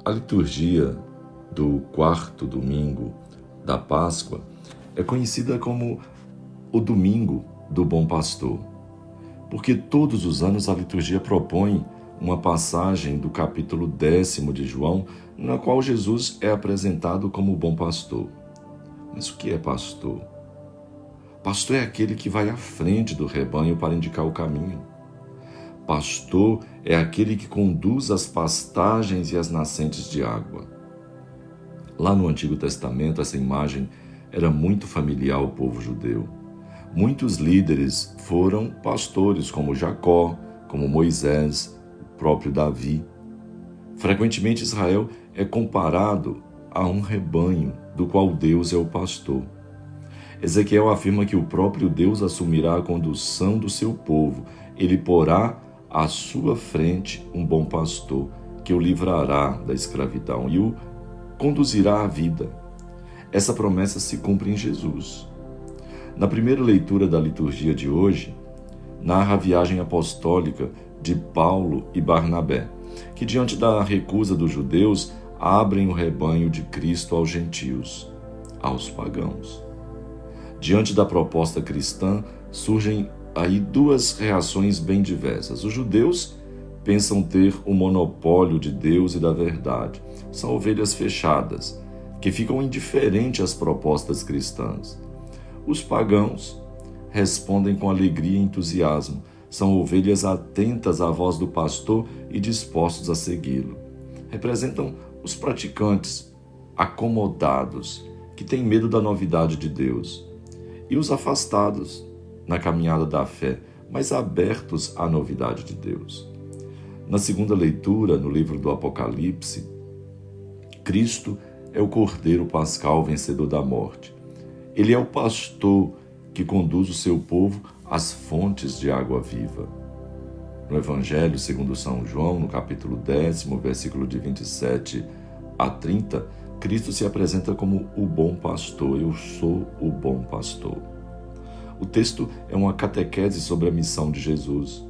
A liturgia do quarto domingo da Páscoa é conhecida como o Domingo do Bom Pastor, porque todos os anos a liturgia propõe uma passagem do capítulo 10º de João, na qual Jesus é apresentado como o bom pastor. Mas o que é pastor? Pastor é aquele que vai à frente do rebanho para indicar o caminho. Pastor é aquele que conduz as pastagens e as nascentes de água. Lá no Antigo Testamento, essa imagem era muito familiar ao povo judeu. Muitos líderes foram pastores, como Jacó, como Moisés, o próprio Davi. Frequentemente, Israel é comparado a um rebanho, do qual Deus é o pastor. Ezequiel afirma que o próprio Deus assumirá a condução do seu povo. Ele porá à sua frente um bom pastor, que o livrará da escravidão e o conduzirá à vida. Essa promessa se cumpre em Jesus. Na primeira leitura da liturgia de hoje, narra a viagem apostólica de Paulo e Barnabé, que diante da recusa dos judeus, abrem o rebanho de Cristo aos gentios, aos pagãos. Diante da proposta cristã, surgem aí duas reações bem diversas. Os judeus pensam ter o monopólio de Deus e da verdade. São ovelhas fechadas, que ficam indiferentes às propostas cristãs. Os pagãos respondem com alegria e entusiasmo. São ovelhas atentas à voz do pastor e dispostos a segui-lo. Representam os praticantes, acomodados, que têm medo da novidade de Deus. E os afastados, na caminhada da fé, mas abertos à novidade de Deus. Na segunda leitura, no livro do Apocalipse, Cristo é o Cordeiro Pascal vencedor da morte. Ele é o pastor que conduz o seu povo às fontes de água viva. No Evangelho segundo São João, no capítulo 10º, versículo de 27 a 30, Cristo se apresenta como o bom pastor. Eu sou o bom pastor. O texto é uma catequese sobre a missão de Jesus.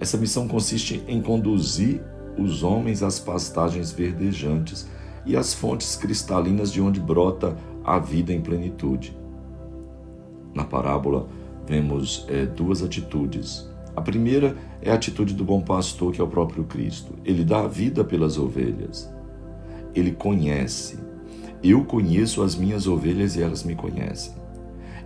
Essa missão consiste em conduzir os homens às pastagens verdejantes e às fontes cristalinas de onde brota a vida em plenitude. Na parábola, vemos duas atitudes. A primeira é a atitude do bom pastor, que é o próprio Cristo. Ele dá a vida pelas ovelhas. Ele conhece. Eu conheço as minhas ovelhas e elas me conhecem.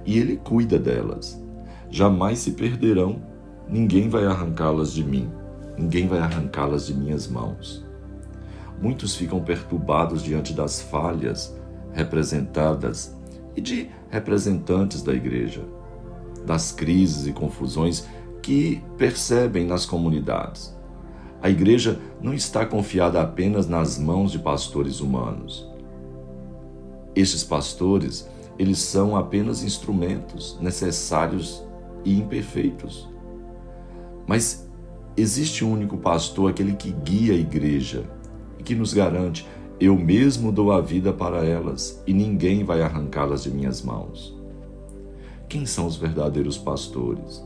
E ele cuida delas. Jamais se perderão. Ninguém vai arrancá-las de mim. Ninguém vai arrancá-las de minhas mãos. Muitos ficam perturbados diante das falhas representadas e de representantes da igreja, das crises e confusões que percebem nas comunidades. A igreja não está confiada apenas nas mãos de pastores humanos. Estes pastores, eles são apenas instrumentos necessários e imperfeitos. Mas existe um único pastor, aquele que guia a igreja e que nos garante: eu mesmo dou a vida para elas e ninguém vai arrancá-las de minhas mãos. Quem são os verdadeiros pastores?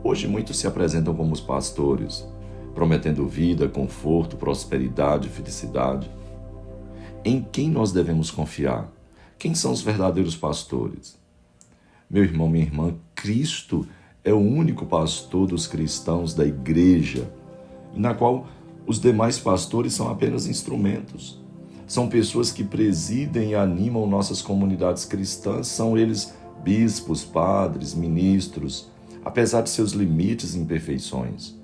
Hoje muitos se apresentam como os pastores, prometendo vida, conforto, prosperidade, felicidade. Em quem nós devemos confiar? Quem são os verdadeiros pastores? Meu irmão, minha irmã, Cristo é o único pastor dos cristãos da igreja, na qual os demais pastores são apenas instrumentos. São pessoas que presidem e animam nossas comunidades cristãs. São eles bispos, padres, ministros, apesar de seus limites e imperfeições.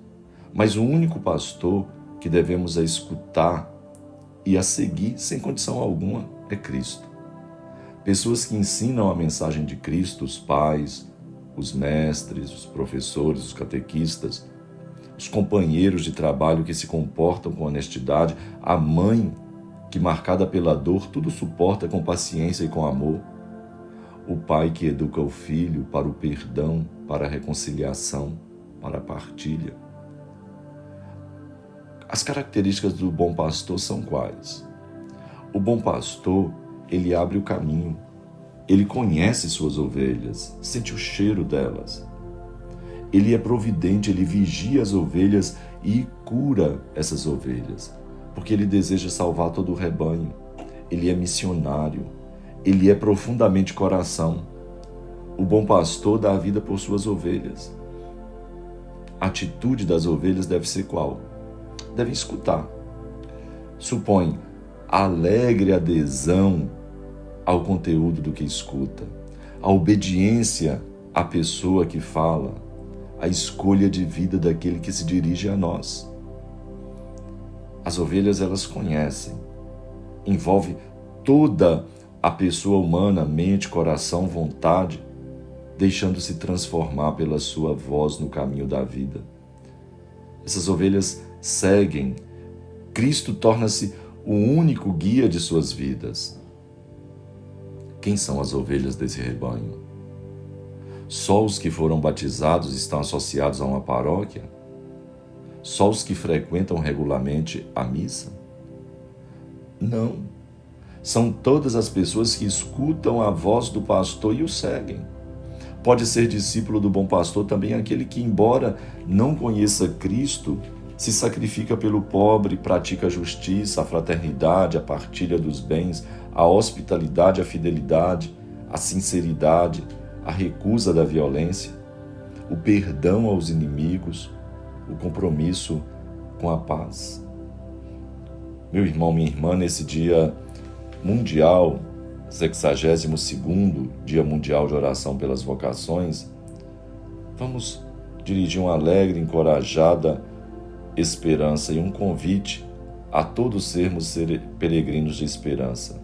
Mas o único pastor que devemos escutar e a seguir sem condição alguma é Cristo. Pessoas que ensinam a mensagem de Cristo, os pais, os mestres, os professores, os catequistas, os companheiros de trabalho que se comportam com honestidade, a mãe que, marcada pela dor, tudo suporta com paciência e com amor, o pai que educa o filho para o perdão, para a reconciliação, para a partilha. As características do bom pastor são quais? O bom pastor, ele abre o caminho, ele conhece suas ovelhas, sente o cheiro delas. Ele é providente, ele vigia as ovelhas e cura essas ovelhas, porque ele deseja salvar todo o rebanho. Ele é missionário, ele é profundamente coração. O bom pastor dá a vida por suas ovelhas. A atitude das ovelhas deve ser qual? Devem escutar. Supõe alegre adesão ao conteúdo do que escuta, a obediência à pessoa que fala, a escolha de vida daquele que se dirige a nós. As ovelhas, elas conhecem, envolve toda a pessoa humana, mente, coração, vontade, deixando-se transformar pela sua voz no caminho da vida. Essas ovelhas seguem. Cristo torna-se o único guia de suas vidas. Quem são as ovelhas desse rebanho? Só os que foram batizados estão associados a uma paróquia? Só os que frequentam regularmente a missa? Não. São todas as pessoas que escutam a voz do pastor e o seguem. Pode ser discípulo do bom pastor também aquele que, embora não conheça Cristo, se sacrifica pelo pobre, pratica a justiça, a fraternidade, a partilha dos bens, a hospitalidade, a fidelidade, a sinceridade, a recusa da violência, o perdão aos inimigos, o compromisso com a paz. Meu irmão, minha irmã, nesse dia mundial, 62º Dia Mundial de Oração pelas Vocações, vamos dirigir uma alegre, encorajada esperança e um convite a todos sermos peregrinos de esperança.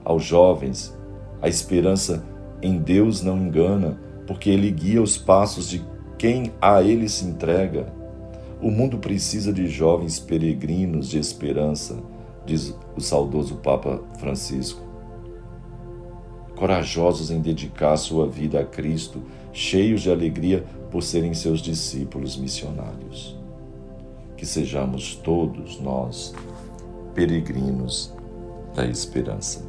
Aos jovens, a esperança em Deus não engana, porque Ele guia os passos de quem a Ele se entrega. O mundo precisa de jovens peregrinos de esperança, diz o saudoso Papa Francisco. Corajosos em dedicar sua vida a Cristo, cheios de alegria por serem seus discípulos missionários. Que sejamos todos nós peregrinos da esperança.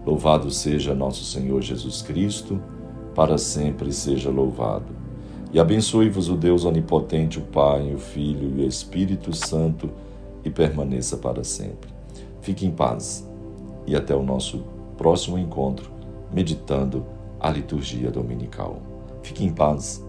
Louvado seja nosso Senhor Jesus Cristo, para sempre seja louvado. E abençoe-vos o Deus onipotente, o Pai, o Filho e o Espírito Santo, e permaneça para sempre. Fique em paz e até o nosso próximo encontro, meditando a liturgia dominical. Fique em paz.